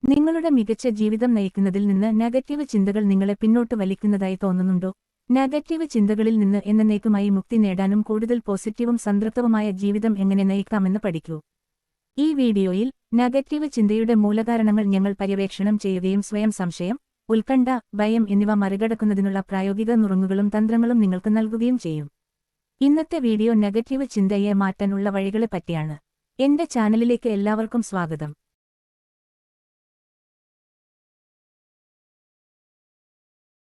നിങ്ങളുടെ മികച്ച ജീവിതം നയിക്കുന്നതിൽ നിന്ന് നെഗറ്റീവ് ചിന്തകൾ നിങ്ങളെ പിന്നോട്ട് വലിക്കുന്നതായി തോന്നുന്നുണ്ടോ? നെഗറ്റീവ് ചിന്തകളിൽ നിന്ന് എന്നേക്കുമായി മുക്തി നേടാനും കൂടുതൽ പോസിറ്റീവും സംതൃപ്തവുമായ ജീവിതം എങ്ങനെ നയിക്കാമെന്ന് പഠിക്കൂ. ഈ വീഡിയോയിൽ നെഗറ്റീവ് ചിന്തയുടെ മൂലകാരണങ്ങൾ ഞങ്ങൾ പര്യവേക്ഷണം ചെയ്യുകയും സ്വയം സംശയം, ഉത്കണ്ഠ, ഭയം എന്നിവ മറികടക്കുന്നതിനുള്ള പ്രായോഗിക നുറുങ്ങുകളും തന്ത്രങ്ങളും നിങ്ങൾക്ക് നൽകുകയും ചെയ്യും. ഇന്നത്തെ വീഡിയോ നെഗറ്റീവ് ചിന്തയെ മാറ്റാനുള്ള വഴികളെ പറ്റിയാണ്. എന്റെ ചാനലിലേക്ക് എല്ലാവർക്കും സ്വാഗതം.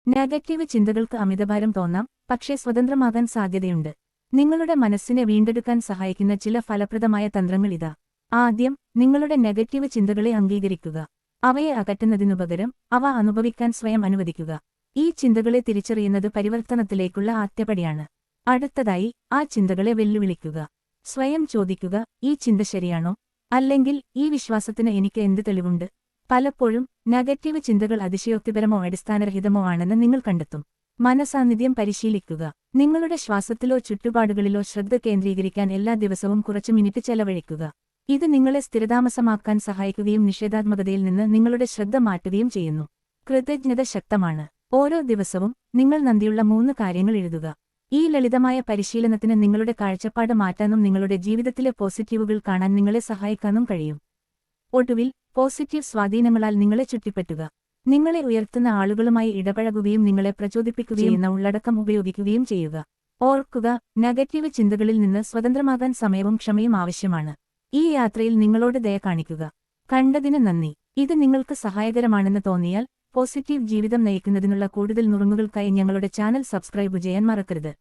നെഗറ്റീവ് ചിന്തകൾക്ക് അമിതഭാരം തോന്നാം, പക്ഷേ സ്വതന്ത്രമാകാൻ സാധ്യതയുണ്ട്. നിങ്ങളുടെ മനസ്സിനെ വീണ്ടെടുക്കാൻ സഹായിക്കുന്ന ചില ഫലപ്രദമായ തന്ത്രങ്ങൾ ഇതാ. ആദ്യം, നിങ്ങളുടെ നെഗറ്റീവ് ചിന്തകളെ അംഗീകരിക്കുക. അവയെ അകറ്റുന്നതിനുപകരം അവ അനുഭവിക്കാൻ സ്വയം അനുവദിക്കുക. ഈ ചിന്തകളെ തിരിച്ചറിയുന്നത് പരിവർത്തനത്തിലേക്കുള്ള ആദ്യപടിയാണ്. അടുത്തതായി, ആ ചിന്തകളെ വെല്ലുവിളിക്കുക. സ്വയം ചോദിക്കുക, ഈ ചിന്ത ശരിയാണോ? അല്ലെങ്കിൽ ഈ വിശ്വാസത്തിന് എനിക്ക് എന്ത് തെളിവുണ്ട്? പലപ്പോഴും നെഗറ്റീവ് ചിന്തകൾ അതിശയോക്തിപരമോ അടിസ്ഥാനരഹിതമോ ആണെന്ന് നിങ്ങൾ കണ്ടെത്തും. മനസാന്നിധ്യം പരിശീലിക്കുക. നിങ്ങളുടെ ശ്വാസത്തിലോ ചുറ്റുപാടുകളിലോ ശ്രദ്ധ കേന്ദ്രീകരിക്കാൻ എല്ലാ ദിവസവും കുറച്ച് മിനിറ്റ് ചെലവഴിക്കുക. ഇത് നിങ്ങളെ സ്ഥിരതാമസമാക്കാൻ സഹായിക്കുകയും നിഷേധാത്മകതയിൽ നിന്ന് നിങ്ങളുടെ ശ്രദ്ധ മാറ്റുകയും ചെയ്യുന്നു. കൃതജ്ഞത ശക്തമാണ്. ഓരോ ദിവസവും നിങ്ങൾ നന്ദിയുള്ള 3 കാര്യങ്ങൾ എഴുതുക. ഈ ലളിതമായ പരിശീലനത്തിന് നിങ്ങളുടെ കാഴ്ചപ്പാട് മാറ്റാനും നിങ്ങളുടെ ജീവിതത്തിലെ പോസിറ്റീവുകൾ കാണാൻ നിങ്ങളെ സഹായിക്കാനും കഴിയും. ഒടുവിൽ, പോസിറ്റീവ് സ്വാധീനങ്ങളാൽ നിങ്ങളെ ചുറ്റിപ്പറ്റുക. നിങ്ങളെ ഉയർത്തുന്ന ആളുകളുമായി ഇടപഴകുകയും നിങ്ങളെ പ്രചോദിപ്പിക്കുകയും ചെയ്യുന്ന ഉള്ളടക്കം ഉപയോഗിക്കുകയും ചെയ്യുക. ഓർക്കുക, നെഗറ്റീവ് ചിന്തകളിൽ നിന്ന് സ്വതന്ത്രമാകാൻ സമയവും ക്ഷമയും ആവശ്യമാണ്. ഈ യാത്രയിൽ നിങ്ങളോട് ദയ കാണിക്കുക. കണ്ടതിന് നന്ദി. ഇത് നിങ്ങൾക്ക് സഹായകരമാണെന്ന് തോന്നിയാൽ പോസിറ്റീവ് ജീവിതം നയിക്കുന്നതിനുള്ള കൂടുതൽ നുറുങ്ങുകൾക്കായി ഞങ്ങളുടെ ചാനൽ സബ്സ്ക്രൈബ് ചെയ്യാൻ മറക്കരുത്.